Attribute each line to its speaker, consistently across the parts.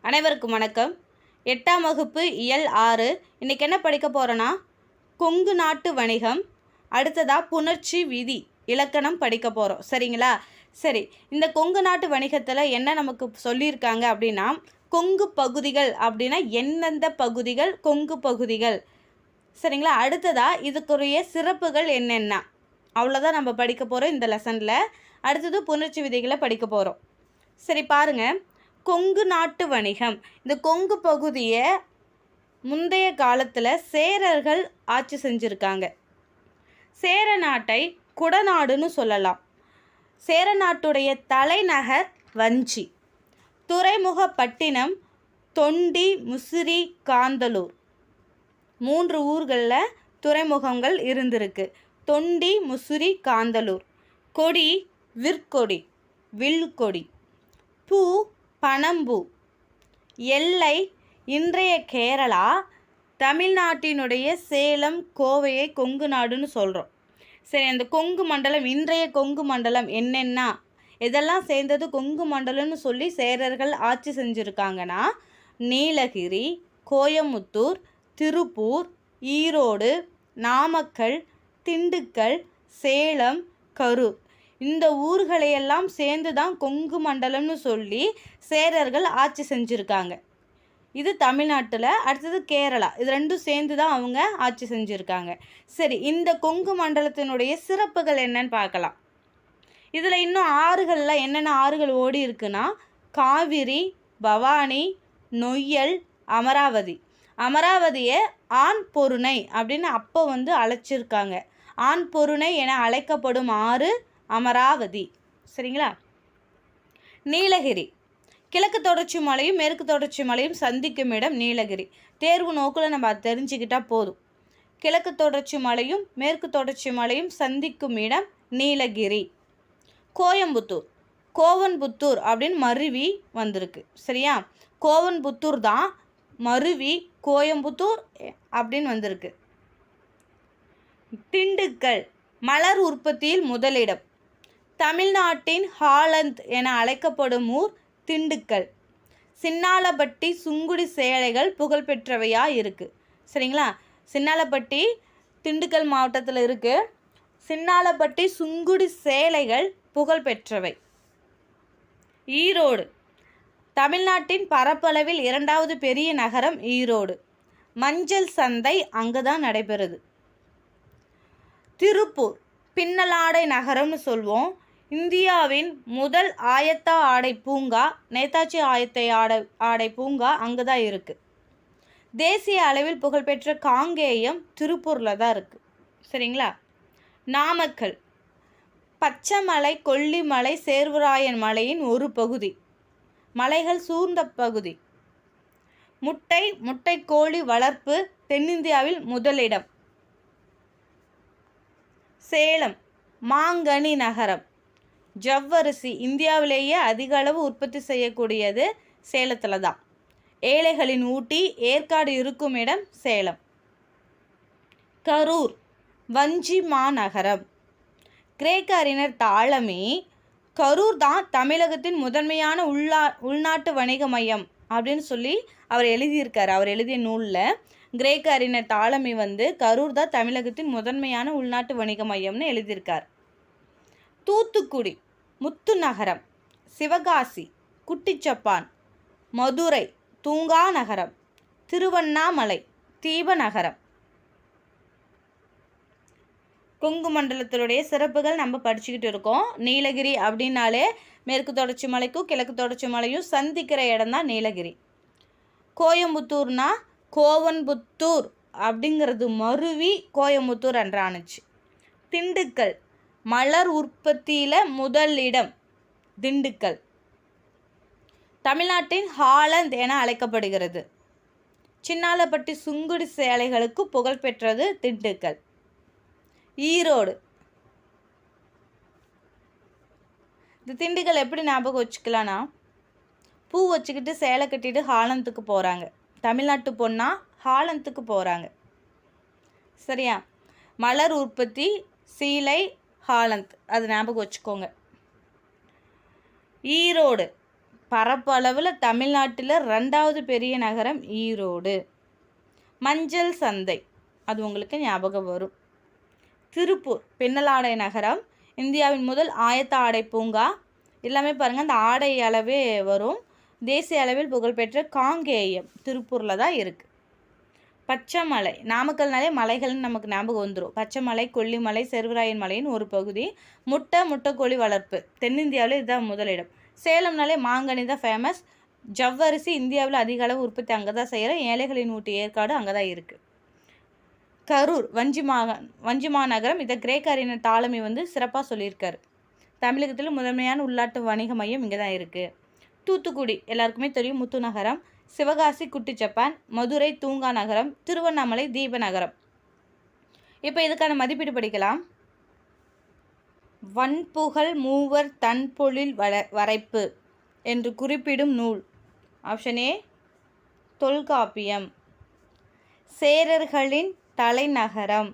Speaker 1: அனைவருக்கும் வணக்கம். 8ஆம் வகுப்பு இயல் 6. இன்றைக்கி என்ன படிக்க போகிறோன்னா கொங்கு நாட்டு வணிகம், அடுத்ததாக புணர்ச்சி விதி இலக்கணம் படிக்க போகிறோம். சரிங்களா? சரி, இந்த கொங்கு நாட்டு வணிகத்தில் என்ன நமக்கு சொல்லியிருக்காங்க அப்படின்னா, கொங்கு பகுதிகள் அப்படின்னா எந்தெந்த பகுதிகள் கொங்கு பகுதிகள். சரிங்களா? அடுத்ததாக இதுக்குரிய சிறப்புகள் என்னென்ன, அவ்வளோதான் நம்ம படிக்க போகிறோம் இந்த லெசனில். அடுத்தது புணர்ச்சி விதிகளை படிக்க போகிறோம். சரி பாருங்கள், கொங்கு நாட்டு வணிகம். இந்த கொங்கு பகுதியை முந்தைய காலத்தில் சேரர்கள் ஆட்சி செஞ்சுருக்காங்க. சேர நாட்டை குடநாடுன்னு சொல்லலாம். சேர நாட்டுடைய தலைநகர் வஞ்சி. துறைமுகப்பட்டினம் தொண்டி, முசிறி, காந்தலூர் 3 ஊர்களில் துறைமுகங்கள் இருந்திருக்கு. தொண்டி, முசிறி, காந்தலூர். கொடி விற்கொடி, வில்கொடி. பூ பனம்பூ. எல்லை இன்றைய கேரளா, தமிழ்நாட்டினுடைய சேலம், கோவையை கொங்கு நாடுன்னு சொல்கிறோம். சரி, அந்த கொங்கு மண்டலம், இன்றைய கொங்கு மண்டலம் என்னென்ன, இதெல்லாம் சேர்ந்தது கொங்கு மண்டலம்னு சொல்லி சேரர்கள் ஆட்சி செஞ்சுருக்காங்கன்னா, நீலகிரி, கோயமுத்தூர், திருப்பூர், ஈரோடு, நாமக்கல், திண்டுக்கல், சேலம், கரூர், இந்த ஊர்களையெல்லாம் சேர்ந்து தான் கொங்கு மண்டலம்னு சொல்லி சேரர்கள் ஆட்சி செஞ்சுருக்காங்க. இது தமிழ்நாட்டில். அடுத்தது கேரளா. இது ரெண்டும் சேர்ந்து தான் அவங்க ஆட்சி செஞ்சுருக்காங்க. சரி, இந்த கொங்கு மண்டலத்தினுடைய சிறப்புகள் என்னன்னு பார்க்கலாம். இதில் இன்னும் ஆறுகளில் என்னென்ன ஆறுகள் ஓடி இருக்குன்னா, காவிரி, பவானி, நொய்யல், அமராவதி. அமராவதியை ஆண் பொருணை அப்படின்னு அப்போ அழைச்சிருக்காங்க. ஆண் பொருணை என அழைக்கப்படும் ஆறு அமராவதி. சரிங்களா? நீலகிரி, கிழக்கு தொடர்ச்சி மலையும் மேற்கு தொடர்ச்சி மலையும் சந்திக்கும் இடம் நீலகிரி. தேர்வு நோக்கில் நம்ம அதை தெரிஞ்சுக்கிட்டால் போதும். கிழக்கு தொடர்ச்சி மலையும் மேற்கு தொடர்ச்சி மலையும் சந்திக்கும் இடம் நீலகிரி. கோயம்புத்தூர், கோவன்புத்தூர் அப்படின்னு மருவி வந்திருக்கு. சரியா? கோவன்புத்தூர் தான் மருவி கோயம்புத்தூர் அப்படின்னு வந்திருக்கு. திண்டுக்கல், மலர் உற்பத்தியில் முதலிடம். தமிழ்நாட்டின் ஹாலந்து என அழைக்கப்படும் ஊர் திண்டுக்கல். சின்னாலப்பட்டி சுங்குடி சேலைகள் புகழ்பெற்றவையாக இருக்குது. சரிங்களா? சின்னாலப்பட்டி திண்டுக்கல் மாவட்டத்தில் இருக்குது. சின்னாலப்பட்டி சுங்குடி சேலைகள் புகழ்பெற்றவை. ஈரோடு, தமிழ்நாட்டின் பரப்பளவில் 2வது பெரிய நகரம் ஈரோடு. மஞ்சள் சந்தை அங்கே தான் நடைபெறுது. திருப்பூர், பின்னலாடை நகரம்னு சொல்வோம். இந்தியாவின் முதல் ஆயத்த ஆடை பூங்கா, நேதாஜி ஆயத்த ஆடை பூங்கா அங்கே தான் இருக்குது. தேசிய அளவில் புகழ்பெற்ற காங்கேயம் திருப்பூரில் தான் இருக்குது. சரிங்களா? நாமக்கல், பச்சைமலை, கொல்லிமலை, சேர்வராயன் மலையின் ஒரு பகுதி, மலைகள் சூழ்ந்த பகுதி. முட்டைக்கோழி வளர்ப்பு தென்னிந்தியாவில் முதலிடம். சேலம், மாங்கனி நகரம். ஜவ்வரிசி இந்தியாவிலேயே அதிக அளவு உற்பத்தி செய்யக்கூடியது சேலத்தில் தான். ஏழைகளின் ஊட்டி, ஏற்காடு இருக்கும் இடம் சேலம். கரூர், வஞ்சி மாநகரம். கிரேக்க அறிஞர் தாலமி கரூர் தான் தமிழகத்தின் முதன்மையான உள்நாட்டு வணிக மையம் அப்படின்னு சொல்லி அவர் எழுதியிருக்கார். அவர் எழுதிய நூலில் கிரேக்க அறிஞர் தாலமி கரூர் தான் தமிழகத்தின் முதன்மையான உள்நாட்டு வணிக மையம்னு எழுதியிருக்கார். தூத்துக்குடி, முத்து நகரம். சிவகாசி, குட்டிச்சப்பான். மதுரை, தூங்கா நகரம். திருவண்ணாமலை, தீப நகரம். கொங்கு மண்டலத்தினுடைய சிறப்புகள் நம்ம படிச்சுக்கிட்டு இருக்கோம். நீலகிரி அப்படின்னாலே மேற்கு தொடர்ச்சி மலைக்கும் கிழக்கு தொடர்ச்சி மலையும் சந்திக்கிற இடம் தான் நீலகிரி. கோயம்புத்தூர்னா கோவன்புத்தூர் அப்படிங்கிறது மருவி கோயம்புத்தூர் என்றானுச்சு. திண்டுக்கல், மலர் உற்பத்தியில் முதலிடம் திண்டுக்கல். தமிழ்நாட்டின் ஹாலந்து என அழைக்கப்படுகிறது. சின்னாலப்பட்டி சுங்குடி சேலைகளுக்கு புகழ்பெற்றது திண்டுக்கல். ஈரோடு, இந்த திண்டுக்கல் எப்படி ஞாபகம் வச்சுக்கலான்னா, பூ வச்சுக்கிட்டு சேலை கட்டிட்டு ஹாலந்துக்கு போகிறாங்க. தமிழ்நாட்டு பொண்ணா ஹாலந்துக்கு போகிறாங்க. சரியா? மலர் உற்பத்தி சீலை ஹாலந்து, அது ஞாபகம் வச்சுக்கோங்க. ஈரோடு, பரப்பளவில் தமிழ்நாட்டில் 2வது பெரிய நகரம் ஈரோடு. மஞ்சள் சந்தை, அது உங்களுக்கு ஞாபகம் வரும். திருப்பூர் பின்னலாடை நகரம், இந்தியாவின் முதல் ஆயத்த ஆடை பூங்கா. எல்லாமே பாருங்கள் அந்த ஆடை அளவே வரும். தேசிய அளவில் புகழ்பெற்ற காங்கேயம் திருப்பூரில் தான் இருக்குது. பச்சைமலை, நாமக்கல்னாலே மலைகள்னு நமக்கு ஞாபகம் வந்துடும். பச்சைமலை, கொல்லிமலை, செருவராயன் மலையின் ஒரு பகுதி. முட்டைக்கோழி வளர்ப்பு தென்னிந்தியாவில் இதுதான் முதலிடம். சேலம்னாலே மாங்கனி தான் ஃபேமஸ். ஜவ்வரிசி இந்தியாவில் அதிக அளவு உற்பத்தி அங்கே தான் செய்கிறோம். ஏழைகளின் ஊட்டி ஏற்காடு அங்கே தான் இருக்குது. கரூர் வஞ்சி மாநகரம், இதை கிரேக்க அறிஞர் டாலமி சிறப்பாக சொல்லியிருக்காரு. தமிழகத்தில் முதன்மையான உள்நாட்டு வணிக மையம் இங்கே தான் இருக்குது. தூத்துக்குடி எல்லாருக்குமே தெரியும், முத்து நகரம். சிவகாசி குட்டி ஜப்பான், மதுரை தூங்கா நகரம், திருவண்ணாமலை தீப நகரம். இப்போ இதுக்கான மதிப்பீடு படிக்கலாம். வன்புகழ் மூவர் தன்பொழில் வரைப்பு என்று குறிப்பிடும் நூல். Option A Tolkappiyam. சேரர்களின் தலைநகரம்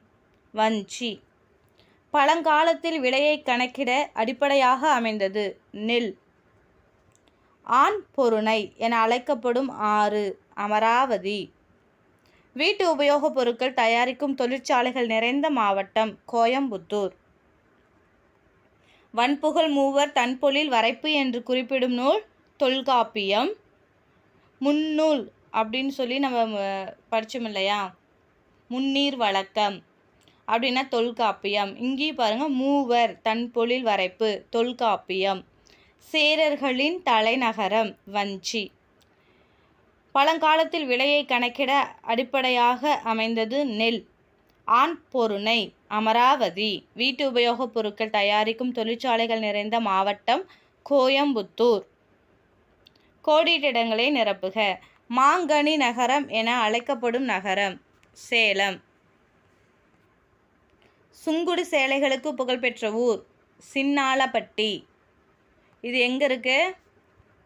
Speaker 1: வஞ்சி. பழங்காலத்தில் விலையை கணக்கிட அடிப்படையாக அமைந்தது நெல். ஆண் பொருணை என அழைக்கப்படும் ஆறு அமராவதி. வீட்டு உபயோகப் பொருட்கள் தயாரிக்கும் தொழிற்சாலைகள் நிறைந்த மாவட்டம் கோயம்புத்தூர். வன்புகழ் மூவர் தன்பொழில் வரைப்பு என்று குறிப்பிடும் நூல் தொல்காப்பியம். முன்னூல் அப்படின்னு சொல்லி நம்ம படித்தோம் இல்லையா, முன்னீர் வழக்கம் அப்படின்னா தொல்காப்பியம். இங்கேயும் பாருங்கள், மூவர் தன்பொழில் வரைப்பு தொல்காப்பியம். சேரர்களின் தலைநகரம் வஞ்சி. பழங்காலத்தில் விலையை கணக்கிட அடிப்படையாக அமைந்தது நெல். ஆண் பொருணை அமராவதி. வீட்டு உபயோகப் பொருட்கள் தயாரிக்கும் தொழிற்சாலைகள் நிறைந்த மாவட்டம் கோயம்புத்தூர். கோடிட்ட இடங்களை நிரப்புக. மாங்கனி நகரம் என அழைக்கப்படும் நகரம் சேலம். சுங்குடி சேலைகளுக்கு புகழ்பெற்ற ஊர் சின்னாளப்பட்டி. இது எங்கே இருக்குது?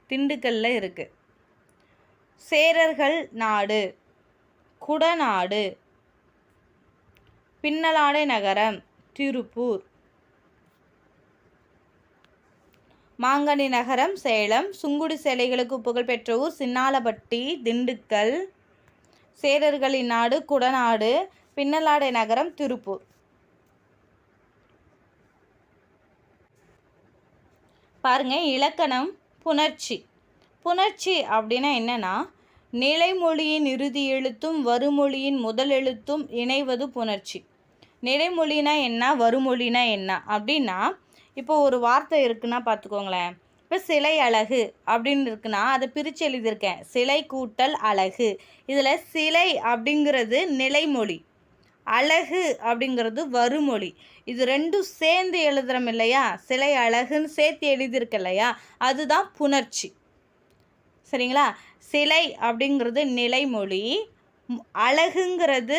Speaker 1: திண்டுக்கல்ல இருக்குது. சேரர்கள் நாடு குடநாடு. பின்னலாடை நகரம் திருப்பூர். மாங்கனி நகரம் சேலம். சுங்குடி சேலைகளுக்கு புகழ்பெற்ற ஊர் சின்னாளப்பட்டி திண்டுக்கல். சேரர்களின் நாடு குடநாடு. பின்னலாடை நகரம் திருப்பூர். பாருங்க, இலக்கணம் புணர்ச்சி. புணர்ச்சி அப்படின்னா என்னன்னா, நிலைமொழியின் இறுதி எழுத்தும் வருமொழியின் முதல் எழுத்தும் இணைவது புணர்ச்சி. நிலைமொழினா என்ன, வருமொழினா என்ன அப்படின்னா, இப்போ ஒரு வார்த்தை இருக்குன்னா பார்த்துக்கோங்களேன். இப்போ சிலை அழகு அப்படின்னு இருக்குன்னா அதை பிரித்து எழுதியிருக்கேன், சிலை கூட்டல் அழகு. இதில் சிலை அப்படிங்கிறது நிலைமொழி, அழகு அப்படிங்கிறது வருமொழி. இது ரெண்டும் சேர்ந்து எழுதுகிறோம் இல்லையா, சிலை அழகுன்னு சேர்த்து எழுதியிருக்கு இல்லையா, அதுதான் புணர்ச்சி. சரிங்களா? சிலை அப்படிங்கிறது நிலைமொழி, அழகுங்கிறது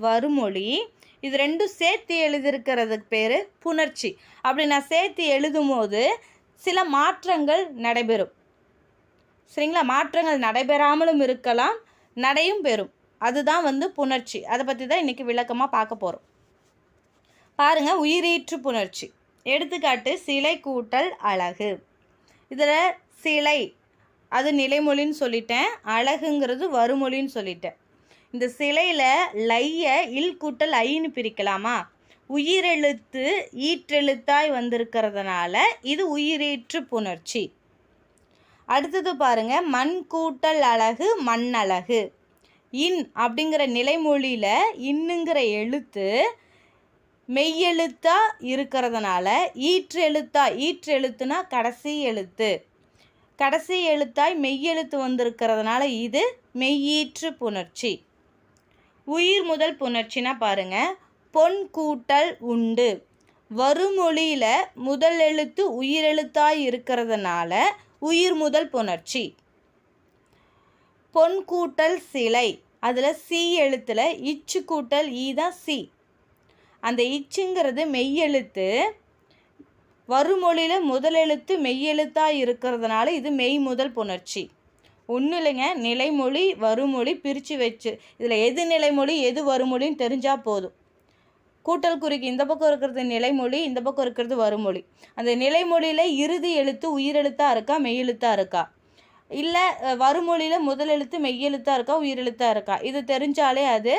Speaker 1: வருமொழி. இது ரெண்டும் சேர்த்து எழுதியிருக்கிறதுக்கு பேர் புணர்ச்சி. அப்படி நான் சேர்த்து எழுதும் போது சில மாற்றங்கள் நடைபெறும். சரிங்களா? மாற்றங்கள் நடைபெறாமலும் இருக்கலாம், நடையும் பெறும். அதுதான் புணர்ச்சி. அதை பற்றி தான் இன்றைக்கி விளக்கமாக பார்க்க போகிறோம். பாருங்கள், உயிரீற்று புணர்ச்சி. எடுத்துக்காட்டு சிலை கூட்டல் அழகு. இதில் சிலை அது நிலைமொழின்னு சொல்லிட்டேன், அழகுங்கிறது வருமொழின்னு சொல்லிட்டேன். இந்த சிலையில் லையை இல் கூட்டல் ஐன்னு பிரிக்கலாமா? உயிரெழுத்து ஈற்றெழுத்தாய் வந்திருக்கிறதுனால இது உயிரீற்று புணர்ச்சி. அடுத்தது பாருங்கள், மண் கூட்டல் அழகு மண்ணழகு. இன் அப்படிங்கிற நிலைமொழியில் இன்னுங்கிற எழுத்து மெய்யெழுத்தாக இருக்கிறதுனால ஈற்றெழுத்துனா கடைசி எழுத்து, கடைசி எழுத்தாய் மெய்யெழுத்து வந்திருக்கிறதுனால இது மெய்யீற்று புணர்ச்சி. உயிர் முதல் புணர்ச்சினா பாருங்கள், பொன் கூட்டல் உண்டு. வருமொழியில் முதல் எழுத்து உயிரெழுத்தாய் இருக்கிறதுனால உயிர் முதல் புணர்ச்சி. பொன் கூட்டல் சிலை, அதில் சி எழுத்தில் இச்சு கூட்டல் ஈ தான் சி. அந்த இச்சுங்கிறது மெய்யெழுத்து, வருமொழியில் முதல் எழுத்து மெய்யெழுத்தாக இருக்கிறதுனால இது மெய் முதல் புணர்ச்சி. ஒன்றும் இல்லைங்க, நிலைமொழி வருமொழி பிரித்து வச்சு இதில் எது நிலைமொழி எது வருமொழின்னு தெரிஞ்சால் போதும். கூட்டல் குறிக்கு இந்த பக்கம் இருக்கிறது நிலைமொழி, இந்த பக்கம் இருக்கிறது வருமொழி. அந்த நிலைமொழியில் இறுதி எழுத்து உயிரெழுத்தாக இருக்கா மெய்யெழுத்தாக இருக்கா? இல்லை வருமொழியில் முதல் எழுத்து மெய்யெழுத்தாக இருக்கா உயிரெழுத்தாக இருக்கா இது தெரிஞ்சாலே அது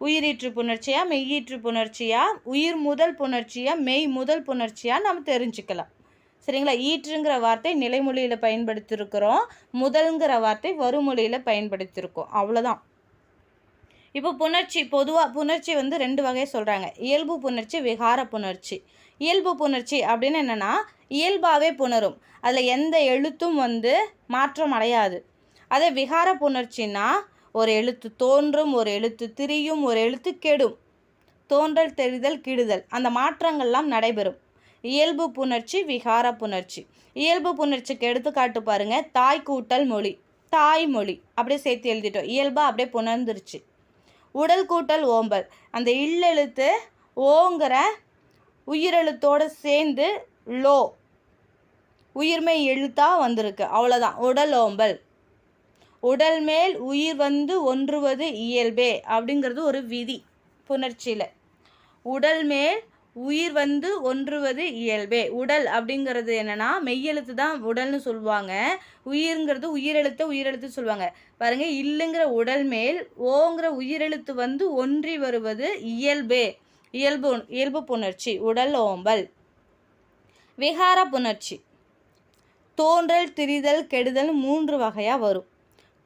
Speaker 1: உயிரீற்று புணர்ச்சியா மெய்யீற்று புணர்ச்சியா உயிர் முதல் புணர்ச்சியா மெய் முதல் புணர்ச்சியா நம்ம தெரிஞ்சுக்கலாம். சரிங்களா? ஈற்றுங்கிற வார்த்தை நிலைமொழியில் பயன்படுத்தியிருக்கிறோம், முதல்ங்கிற வார்த்தை வருமொழியில் பயன்படுத்தியிருக்கோம். அவ்வளோதான். இப்போ புணர்ச்சி, பொதுவாக புணர்ச்சி வந்து 2 வகை சொல்கிறாங்க. இயல்பு புணர்ச்சி, விகார புணர்ச்சி. இயல்பு புணர்ச்சி அப்படின்னு என்னென்னா இயல்பாகவே புணரும், அதில் எந்த எழுத்தும் வந்து மாற்றம் அடையாது. அதே விகார புணர்ச்சின்னா ஒரு எழுத்து தோன்றும், ஒரு எழுத்து திரியும், ஒரு எழுத்து கெடும். தோன்றல் தெரிதல் கிடுதல் அந்த மாற்றங்கள்லாம் நடைபெறும். இயல்பு புணர்ச்சி, விகார புணர்ச்சி. இயல்பு புணர்ச்சிக்கு எடுத்துக்காட்டு பாருங்க, தாய் கூட்டல் மொழி, தாய்மொழி அப்படியே சேர்த்து எழுதிட்டோம், இயல்பாக அப்படியே புணர்ந்துருச்சு. உடல் கூட்டல் ஓம்பல், அந்த இல்லெழுத்து ஓங்கிற உயிரெழுத்தோடு சேர்ந்து லோ உயிர்மை எழுத்தாக வந்திருக்கு, அவ்வளோதான் உடல் ஓம்பல். உடல் மேல் உயிர் வந்து ஒன்றுவது இயல்பே அப்படிங்கிறது ஒரு விதி புணர்ச்சியில். உடல் மேல் உயிர் வந்து ஒன்றுவது இயல்பே. உடல் அப்படிங்கிறது என்னென்னா மெய்யெழுத்து தான் உடல்னு சொல்லுவாங்க, உயிர்ங்கிறது உயிரெழுத்து சொல்லுவாங்க. பாருங்கள், இல்லுங்கிற உடல் மேல் ஓங்கிற உயிரெழுத்து வந்து ஒன்றி வருவது இயல்பே, இயல்பு புணர்ச்சி, உடல் ஓம்பல். விகார புணர்ச்சி தோன்றல் திரிதல் கெடுதல் 3 வகையாக வரும்.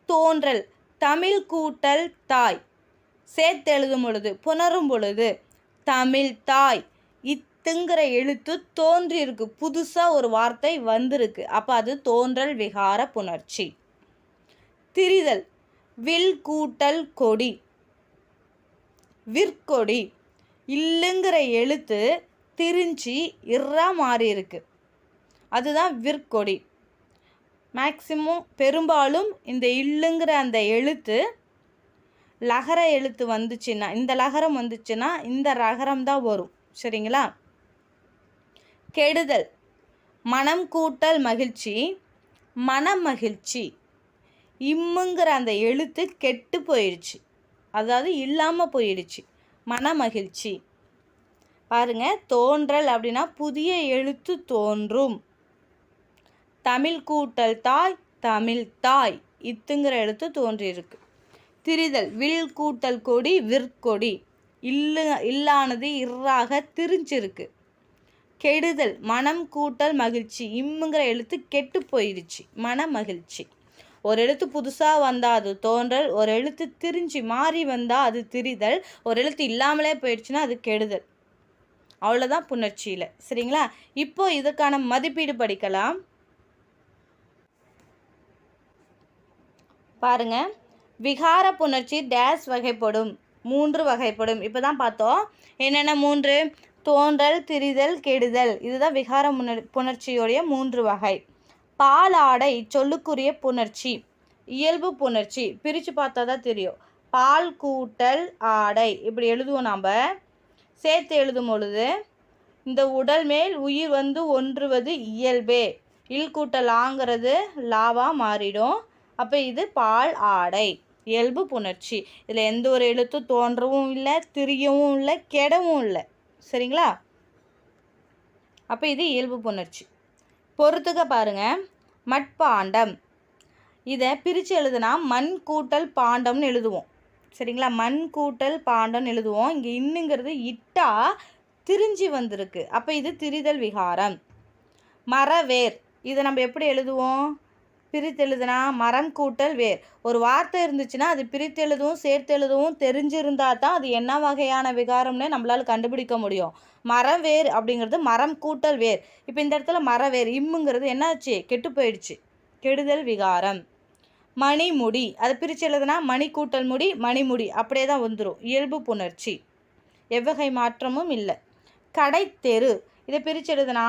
Speaker 1: தோன்றல் தமிழ் கூட்டல் தாய் சேர்த்தெழுதும் பொழுது புணரும் பொழுது தமிழ் தாய் இத்துங்கிற எழுத்து தோன்றியிருக்கு, புதுசாக ஒரு வார்த்தை வந்திருக்கு, அப்போ அது தோன்றல் விகார புணர்ச்சி. திரிதல் வில் கூட்டல் கொடி விற்கொடி, இல்லுங்கிற எழுத்து திரிஞ்சி இறா மாறி இருக்கு, அதுதான் விற்கொடி. மேக்சிமம் பெரும்பாலும் இந்த இல்லுங்கிற அந்த எழுத்து லகர எழுத்து வந்துச்சுன்னா, இந்த லகரம் வந்துச்சுன்னா இந்த ரகரம் தான் வரும். சரிங்களா? கெடுதல் மனம் கூட்டல் மகிழ்ச்சி மனமகிழ்ச்சி, இம்முங்கிற அந்த எழுத்து கெட்டு போயிடுச்சு, அதாவது இல்லாமல் போயிடுச்சு, மனமகிழ்ச்சி. பாருங்க, தோன்றல் அப்படின்னா புதிய எழுத்து தோன்றும். தமிழ் கூட்டல் தாய் தமிழ் தாய் இத்துங்கிற எழுத்து தோன்றியிருக்கு. திரிதல் வில் கூட்டல் கொடி விற்கொடி, இல்லானது இறாக திரிஞ்சிருக்கு. கெடுதல் மனம் கூட்டல் மகிழ்ச்சி, இம்முங்கிற எழுத்து கெட்டு போயிடுச்சு, மனமகிழ்ச்சி. ஒரு எழுத்து புதுசாக வந்தால் அது தோன்றல், ஒரு எழுத்து திரிஞ்சு மாறி வந்தால் அது திரிதல், ஒரு எழுத்து இல்லாமலே போயிடுச்சுன்னா அது கெடுதல். அவ்வளோதான் புணர்ச்சியில். சரிங்களா? இப்போ இதுக்கான மதிப்பீடு படிக்கலாம். பாருங்க, விகார புணர்ச்சி டேஸ் வகைப்படும், 3 வகைப்படும். இப்போ தான் பார்த்தோம் என்னென்ன 3: தோன்றல் திரிதல் கெடுதல், இதுதான் விகார புணர்ச்சியோடைய 3 வகை. பாலாடை சொல்லுக்குரிய புணர்ச்சி, இயல்பு புணர்ச்சி. பிரித்து பார்த்தா தான் தெரியும். பால் கூட்டல் ஆடை இப்படி எழுதுவோம், நாம் சேர்த்து எழுதும் பொழுது இந்த உடல் மேல் உயிர் வந்து ஒன்றுவது இயல்பே, இல் கூட்டல் ஆங்கிறது லாவா மாறிடும், அப்போ இது பால் ஆடை, இயல்பு புணர்ச்சி. இதில் எந்த ஒரு எழுத்து தோன்றவும் இல்லை, திரியவும் இல்லை, கெடவும் இல்லை. சரிங்களா? அப்போ இது இயல்பு புணர்ச்சி. பொறுத்துக்க பாருங்க, மட்பாண்டம், இதை பிரித்து எழுதுனா மண் கூட்டல் பாண்டம்னு எழுதுவோம். சரிங்களா? மண் கூட்டல் பாண்டம்னு எழுதுவோம். இங்கே இன்னுங்கிறது இட்டா திரிஞ்சு வந்திருக்கு, அப்போ இது திரிதல் விகாரம். மரவேர், இதை நம்ம எப்படி எழுதுவோம்? பிரித்து எழுதுனா மரம் கூட்டல் வேர். ஒரு வார்த்தை இருந்துச்சுன்னா அது பிரித்து எழுதவும் சேர்த்து எழுதவும் தெரிஞ்சிருந்தா தான் அது என்ன வகையான விகாரம்னு நம்மளால் கண்டுபிடிக்க முடியும். மரவேர் அப்படிங்கிறது மரம் கூட்டல் வேர். இப்போ இந்த இடத்துல மரவேர் இம்முங்கிறது என்னாச்சு? கெட்டு போயிடுச்சு, கெடுதல் விகாரம். மணிமுடி, அதை பிரித்து எழுதுனா மணி கூட்டல் முடி மணிமுடி அப்படியே தான் வந்துடும், இயல்பு புணர்ச்சி, எவ்வகை மாற்றமும் இல்லை. கடை தெரு, இதை பிரித்து எழுதுனா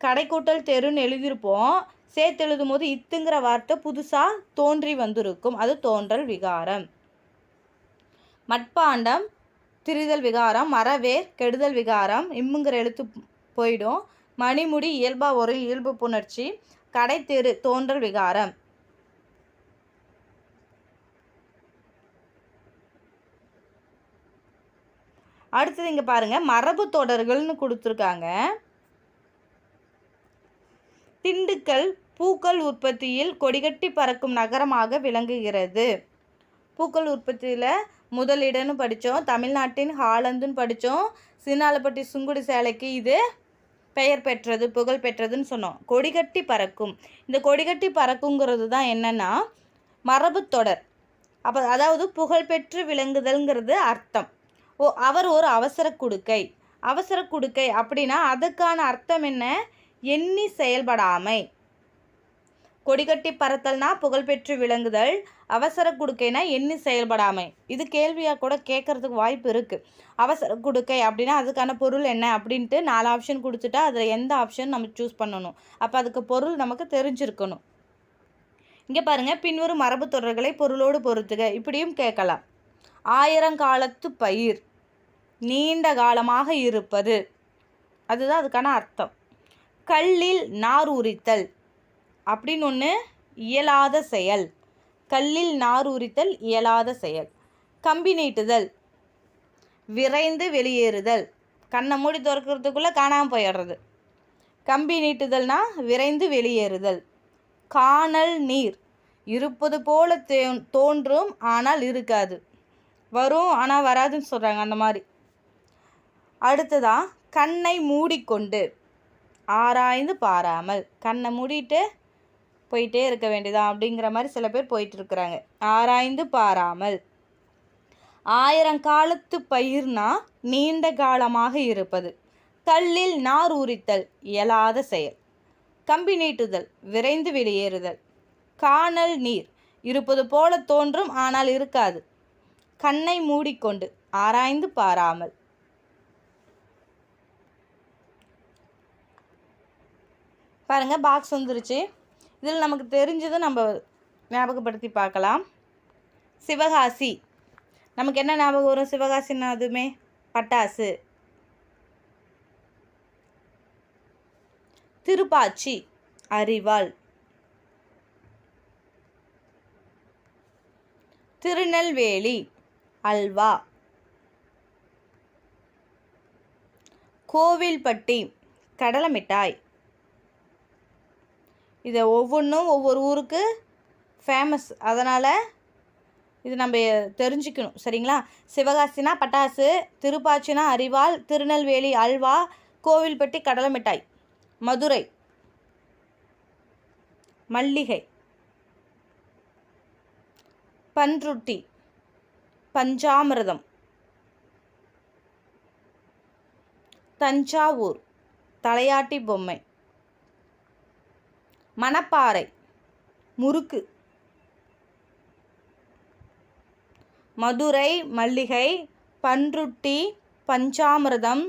Speaker 1: கடை கூட்டல் தெருன்னு எழுதியிருப்போம், சேர்த்து எழுதும் போது இத்துங்கிற வார்த்தை புதுசாக தோன்றி வந்திருக்கும், அது தோன்றல் விகாரம். மட்பாண்டம் திரிதல் விகாரம், மரவேர் கெடுதல் விகாரம், இம்முங்கிற எழுத்து போயிடும். மணிமுடி இயல்பாக ஒரு இயல்பு புணர்ச்சி, கடை தெரு தோன்றல் விகாரம். அடுத்தது இங்கே பாருங்கள், மரபு தொடர்கள்னு கொடுத்துருக்காங்க. திண்டுக்கல் பூக்கள் உற்பத்தியில் கொடிகட்டி பறக்கும் நகரமாக விளங்குகிறது. பூக்கள் உற்பத்தியில் முதலிடம்னு படித்தோம், தமிழ்நாட்டின் ஹாலந்துன்னு படித்தோம், சின்னாலப்பட்டி சுங்குடி சேலைக்கு இது பெயர் பெற்றது, புகழ் பெற்றதுன்னு சொன்னோம். கொடிகட்டி பறக்கும், இந்த கொடிகட்டி பறக்குங்கிறது தான் என்னென்னா மரபுத்தொடர். அப்போ அதாவது புகழ்பெற்று விளங்குதல்ங்கிறது அர்த்தம். அவர் ஒரு அவசர குடுக்கை. அவசர குடுக்கை அப்படின்னா அதுக்கான அர்த்தம் என்ன? எண்ணி செயல்படாமை. கொடிகட்டி பறத்தல்னா புகழ்பெற்று விளங்குதல், அவசர குடுக்கைனா எண்ணி செயல்படாமை. இது கேள்வியாக கூட கேட்கறதுக்கு வாய்ப்பு இருக்குது. அவசர குடுக்கை அப்படின்னா அதுக்கான பொருள் என்ன அப்படின்ட்டு 4 ஆப்ஷன் கொடுத்துட்டா அதில் எந்த ஆப்ஷன் நம்ம சூஸ் பண்ணணும். அப்போ அதுக்கு பொருள் நமக்கு தெரிஞ்சிருக்கணும். இங்கே பாருங்கள், பின்வரும் மரபு தொடர்களை பொருளோடு பொறுத்துக, இப்படியும் கேட்கலாம். 1000 காலத்து பயிர், நீண்ட காலமாக இருப்பது, அதுதான் அதுக்கான அர்த்தம். கல்லில் நார் உரித்தல் அப்படின்னு ஒன்று இயலாத செயல். கல்லில் நார் உரித்தல் இயலாத செயல். கம்பி நீட்டுதல், விரைந்து வெளியேறுதல், கண்ணை மூடி திறக்கிறதுக்குள்ளே காணாமல் போயிடுறது. கம்பி நீட்டுதல்னா விரைந்து வெளியேறுதல். காணல் நீர், இருப்பது போல தோன்றும் ஆனால் இருக்காது, வரும் ஆனால் வராதுன்னு சொல்கிறாங்க, அந்த மாதிரி. அடுத்ததா கண்ணை மூடிக்கொண்டு, ஆராய்ந்து பாராமல், கண்ணை மூடிட்டு போயிட்டே இருக்க வேண்டியதான் அப்படிங்கிற மாதிரி சில பேர் போயிட்டு இருக்கிறாங்க. ஆராய்ந்து பாராமல். 1000 காலத்து பயிர்னா நீண்ட காலமாக இருப்பது. கல்லில் நார் உரித்தல் இயலாத செயல். கம்பி நீட்டுதல் விரைந்து வெளியேறுதல். காணல் நீர், இருப்பது போல தோன்றும் ஆனால் இருக்காது. கண்ணை மூடிக்கொண்டு, ஆராய்ந்து பாராமல். பாருங்கள், பாக்ஸ் வந்துருச்சு. இதில் நமக்கு தெரிஞ்சதை நம்ம ஞாபகப்படுத்தி பார்க்கலாம். சிவகாசி, நமக்கு என்ன ஞாபகம் வரும்? சிவகாசின்னா அதுவுமே பட்டாசு. திருப்பாச்சி அரிவாள். திருநெல்வேலி அல்வா. கோவில்பட்டி கடலை மிட்டாய். இதை ஒவ்வொன்றும் ஒவ்வொரு ஊருக்கு ஃபேமஸ், அதனால் இது நம்ம தெரிஞ்சுக்கணும், சரிங்களா? சிவகாசினா பட்டாசு, திருப்பாச்சினா அரிவாள், திருநெல்வேலி அல்வா, கோவில்பட்டி கடலை மிட்டாய். மதுரை மல்லிகை. பன்ருட்டி பஞ்சாமிர்தம். தஞ்சாவூர் தலையாட்டி பொம்மை. மணப்பாறை முறுக்கு. மதுரை மல்லிகை, பன்ருட்டி பஞ்சாமிர்தம்,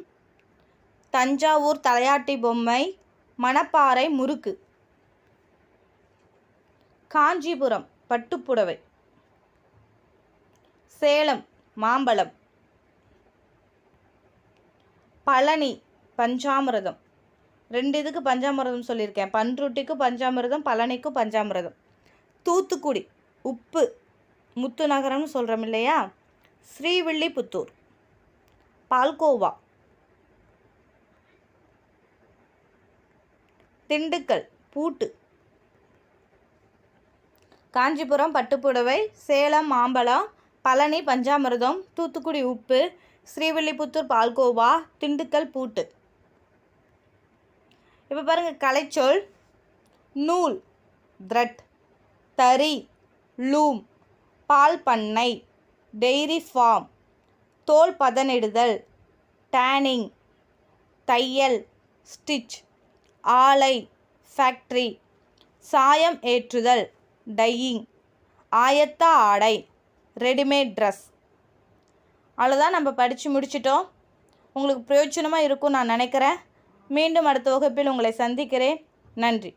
Speaker 1: தஞ்சாவூர் தலையாட்டி பொம்மை, மணப்பாறை முறுக்கு. காஞ்சிபுரம் பட்டுப்புடவை. சேலம் மாம்பழம். பழனி பஞ்சாமிர்தம். 2 இதுக்கு பஞ்சாமிர்தம் சொல்லியிருக்கேன், பன்ருட்டிக்கு பஞ்சாமிர்தம், பழனிக்கு பஞ்சாமிர்தம். தூத்துக்குடி உப்பு, முத்து நகரம்னு சொல்கிறோம் இல்லையா? ஸ்ரீவில்லிபுத்தூர் பால்கோவா. திண்டுக்கல் பூட்டு. காஞ்சிபுரம் பட்டுப்புடவை, சேலம் மாம்பழம், பழனி பஞ்சாமிர்தம், தூத்துக்குடி உப்பு, ஸ்ரீவில்லிபுத்தூர் பால்கோவா, திண்டுக்கல் பூட்டு. இப்போ பாருங்கள், கலைச்சொல். நூல் த்ரெட், தறி லூம், பால் பண்ணை டெய்ரி ஃபார்ம், தோல் பதனிடுதல் டேனிங், தையல் ஸ்டிச், ஆலை ஃபேக்ட்ரி, சாயம் ஏற்றுதல் டையிங், ஆயத்த ஆடை ரெடிமேட் ட்ரெஸ். அவ்வளோதான், நம்ம படித்து முடிச்சிட்டோம். உங்களுக்கு பிரயோஜனமாக இருக்கும் நான் நினைக்கிறேன். மீண்டும் அடுத்த வகுப்பில் உங்களை சந்திக்கிறேன். நன்றி.